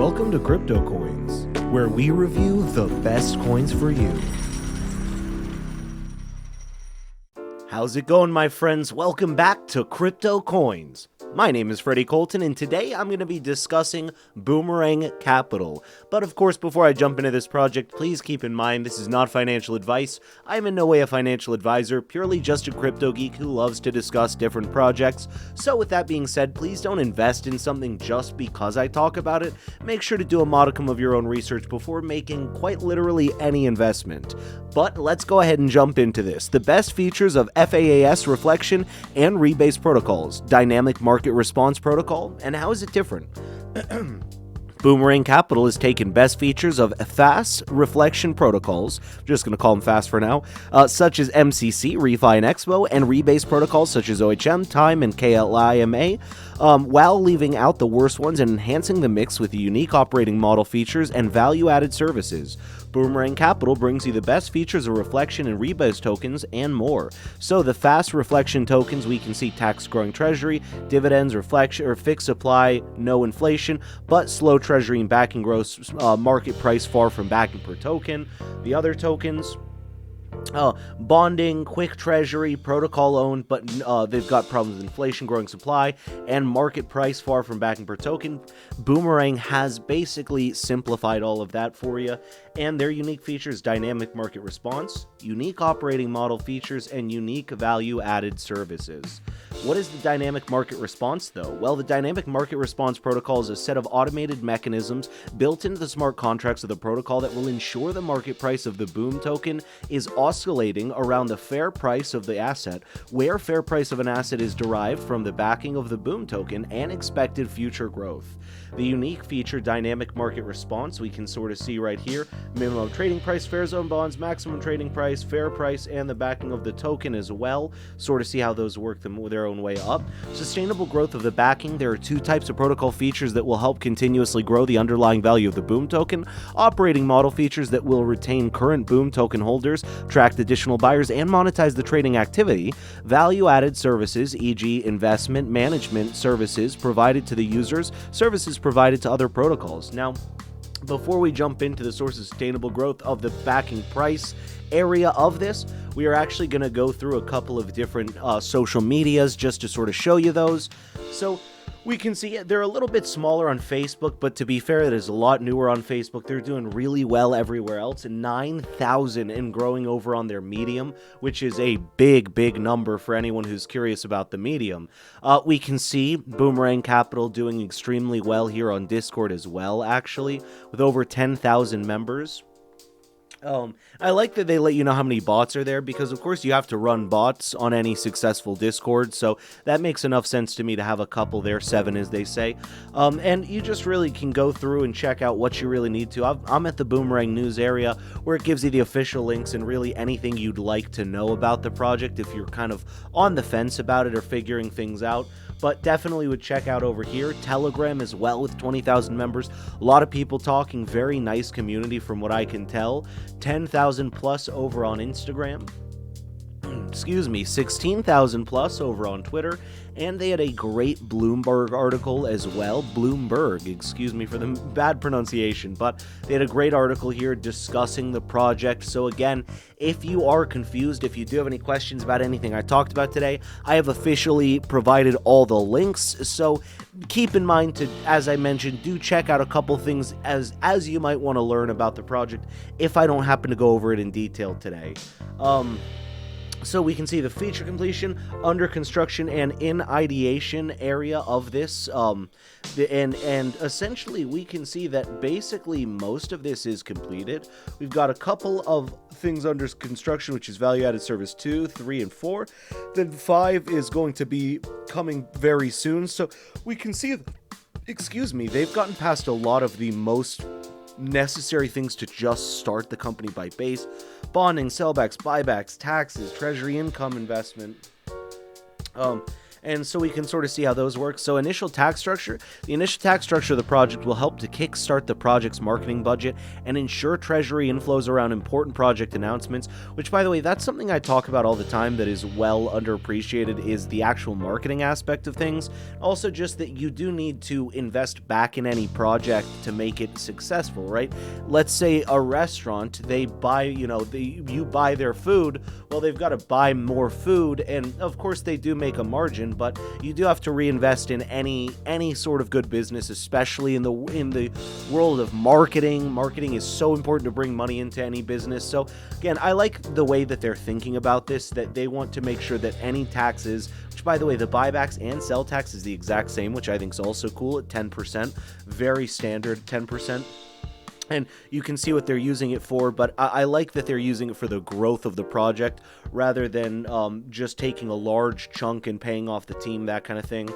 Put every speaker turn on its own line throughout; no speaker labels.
Welcome to CryptoCoins, where we review the best coins for you. How's it going, my friends? Welcome back to CryptoCoins. My name is Freddie Colton, and today I'm going to be discussing Boomerang Capital. But of course, before I jump into this project, please keep in mind this is not financial advice. I am in no way a financial advisor, purely just a crypto geek who loves to discuss different projects. So with that being said, please don't invest in something just because I talk about it. Make sure to do a modicum of your own research before making quite literally any investment. But let's go ahead and jump into this. The best features of FAAS reflection and rebase protocols, dynamic market response protocol, and how is it different? Boomerang Capital has taken best features of FAAS reflection protocols, just going to call them FAAS for now, such as MCC, Refi and Expo, and rebase protocols such as OHM, Time, and KLIMA, while leaving out the worst ones and enhancing the mix with unique operating model features and value-added services. Boomerang Capital brings you the best features of reflection and rebase tokens and more. So the fast reflection tokens, we can see tax growing treasury, dividends, reflection or fixed supply, no inflation, but slow treasury and backing gross market price far from backing per token. The other tokens, bonding, quick treasury, protocol owned, but they've got problems with inflation, growing supply, and market price far from backing per token. Boomerang has basically simplified all of that for you, and their unique features: dynamic market response, unique operating model features, and unique value-added services. What is the dynamic market response, though? Well, the dynamic market response protocol is a set of automated mechanisms built into the smart contracts of the protocol that will ensure the market price of the Boom token is oscillating around the fair price of the asset, where fair price of an asset is derived from the backing of the Boom token and expected future growth. The unique feature dynamic market response we can sort of see right here: minimum trading price, fair zone bonds, maximum trading price, fair price, and the backing of the token as well. Sort of see how those work their own way up. Sustainable growth of the backing: there are two types of protocol features that will help continuously grow the underlying value of the Boom token. Operating model features that will retain current Boom token holders, attract additional buyers, and monetize the trading activity. Value-added services, e.g. investment management services provided to the users, services provided to other protocols. Now, before we jump into the source of sustainable growth of the backing price area of this, we are actually going to go through a couple of different social medias just to sort of show you those. So we can see they're a little bit smaller on Facebook, but to be fair, it is a lot newer on Facebook. They're doing really well everywhere else, and 9,000 and growing over on their Medium, which is a big number for anyone who's curious about the Medium. We can see Boomerang Capital doing extremely well here on Discord as well, actually, with over 10,000 members. I like that they let you know how many bots are there, because of course you have to run bots on any successful Discord, so that makes enough sense to me to have a couple there, 7 as they say. And you just really can go through and check out what you really need to. I'm at the Boomerang News area, where it gives you the official links and really anything you'd like to know about the project if you're kind of on the fence about it or figuring things out. But definitely would check out over here. Telegram as well with 20,000 members. A lot of people talking, very nice community from what I can tell. 10,000 plus over on Instagram. Excuse me, 16,000 plus over on Twitter, and they had a great Bloomberg article as well. Bloomberg, excuse me for the bad pronunciation, but they had a great article here discussing the project. So again, if you are confused, if you do have any questions about anything I talked about today, I have officially provided all the links. So keep in mind to, as I mentioned, do check out a couple things as you might want to learn about the project if I don't happen to go over it in detail today. So we can see the feature completion, under construction, and in ideation area of this, and essentially we can see that basically most of this is completed. We've got a couple of things under construction, which is value-added service 2, 3, and 4. Then 5 is going to be coming very soon. So we can see, they've gotten past a lot of the most necessary things to just start the company by base: bonding, sellbacks, buybacks, taxes, treasury income investment, And so we can sort of see how those work. So initial tax structure. The initial tax structure of the project will help to kickstart the project's marketing budget and ensure treasury inflows around important project announcements, which, by the way, that's something I talk about all the time that is well underappreciated, is the actual marketing aspect of things. Also, just that you do need to invest back in any project to make it successful, right? Let's say a restaurant, they buy, you buy their food, well, they've got to buy more food, and of course they do make a margin, but you do have to reinvest in any sort of good business, especially in the world of marketing. Marketing is so important to bring money into any business. So again, I like the way that they're thinking about this, that they want to make sure that any taxes, which, by the way, the buybacks and sell tax is the exact same, which I think is also cool at 10%, very standard 10%. And you can see what they're using it for, but I like that they're using it for the growth of the project rather than just taking a large chunk and paying off the team, that kind of thing.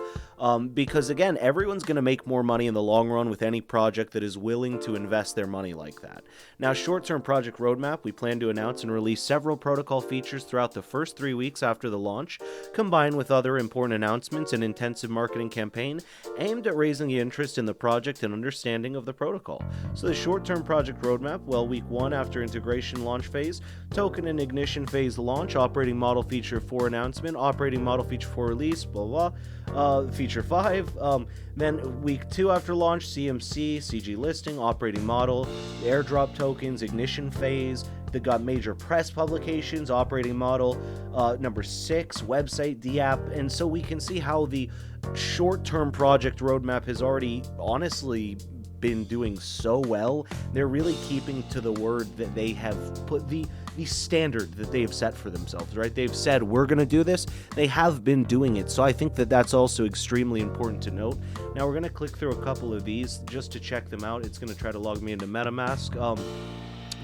Because, again, everyone's going to make more money in the long run with any project that is willing to invest their money like that. Now, short-term project roadmap, we plan to announce and release several protocol features throughout the first 3 weeks after the launch, combined with other important announcements and intensive marketing campaign aimed at raising the interest in the project and understanding of the protocol. So the short-term project roadmap, well, week 1 after integration launch phase, token and ignition phase launch, operating model feature 4 announcement, operating model feature 4 release, blah, blah, feature 5, then week 2 after launch, CMC, CG listing, operating model, airdrop tokens, ignition phase. They got major press publications, operating model, number 6, website, DApp, and so we can see how the short-term project roadmap has already honestly been doing so well. They're really keeping to the word that they have put, the standard that they have set for themselves, right? They've said, we're going to do this. They have been doing it. So I think that that's also extremely important to note. Now we're going to click through a couple of these just to check them out. It's going to try to log me into MetaMask.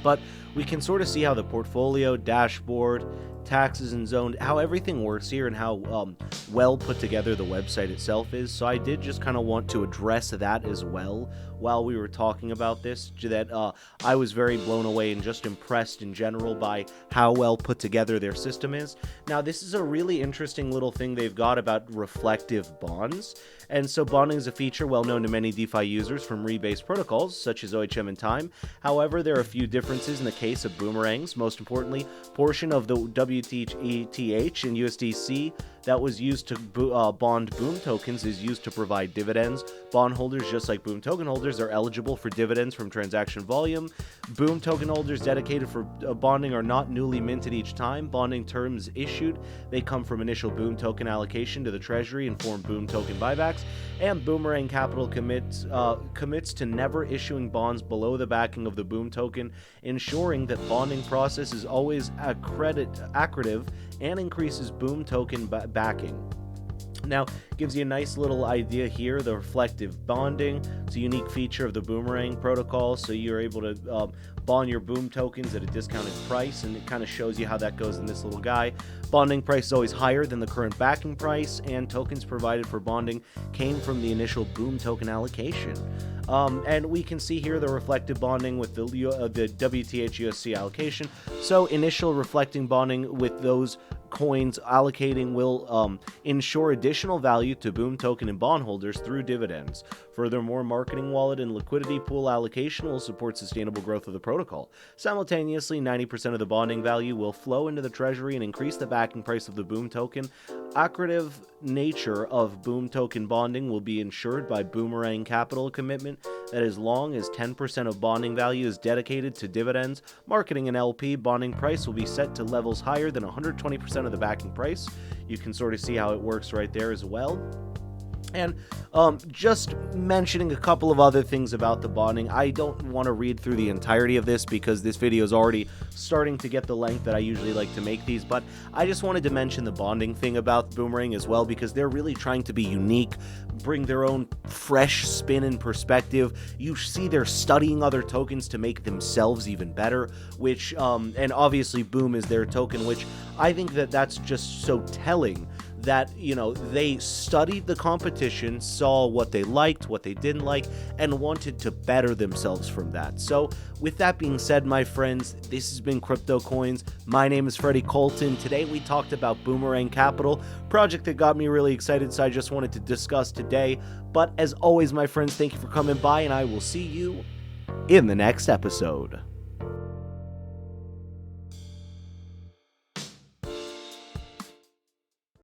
But we can sort of see how the portfolio, dashboard, taxes and zone, how everything works here and how well put together the website itself is. So I did just kind of want to address that as well while we were talking about this, that I was very blown away and just impressed in general by how well put together their system is. Now, this is a really interesting little thing they've got about reflective bonds. And so bonding is a feature well known to many DeFi users from rebase protocols such as OHM and Time. However, there are a few differences in the case of boomerangs. Most importantly, portion of the WTETH and USDC that was used to bond Boom tokens is used to provide dividends. Bondholders, just like Boom token holders, are eligible for dividends from transaction volume. Boom token holders dedicated for bonding are not newly minted each time. Bonding terms issued, they come from initial Boom token allocation to the treasury and form Boom token buybacks. And Boomerang Capital commits to never issuing bonds below the backing of the Boom token, ensuring that bonding process is always accretive and increases Boom token backing. Now, gives you a nice little idea here, the reflective bonding. It's a unique feature of the Boomerang protocol, so you're able to bond your Boom tokens at a discounted price, and it kind of shows you how that goes in this little guy. Bonding price is always higher than the current backing price, and tokens provided for bonding came from the initial Boom token allocation. And we can see here the reflective bonding with the WTH-USC allocation. So initial reflecting bonding with those coins allocating will ensure additional value to Boom token and bondholders through dividends. Furthermore, marketing wallet and liquidity pool allocation will support sustainable growth of the protocol. Simultaneously, 90% of the bonding value will flow into the treasury and increase the backing price of the Boom token. Accretive nature of Boom token bonding will be ensured by Boomerang Capital commitment that as long as 10% of bonding value is dedicated to dividends, marketing and LP, bonding price will be set to levels higher than 120% of the backing price. You can sort of see how it works right there as well. And just mentioning a couple of other things about the bonding. I don't want to read through the entirety of this because this video is already starting to get the length that I usually like to make these, but I just wanted to mention the bonding thing about Boomerang as well, because they're really trying to be unique, bring their own fresh spin and perspective. You see they're studying other tokens to make themselves even better, which, and obviously Boom is their token, which I think that that's just so telling that, they studied the competition, saw what they liked, what they didn't like, and wanted to better themselves from that. So with that being said, my friends, this has been CryptoCoins. My name is Freddie Colton. Today we talked about Boomerang Capital, project that got me really excited, so I just wanted to discuss today. But as always, my friends, thank you for coming by, and I will see you in the next episode.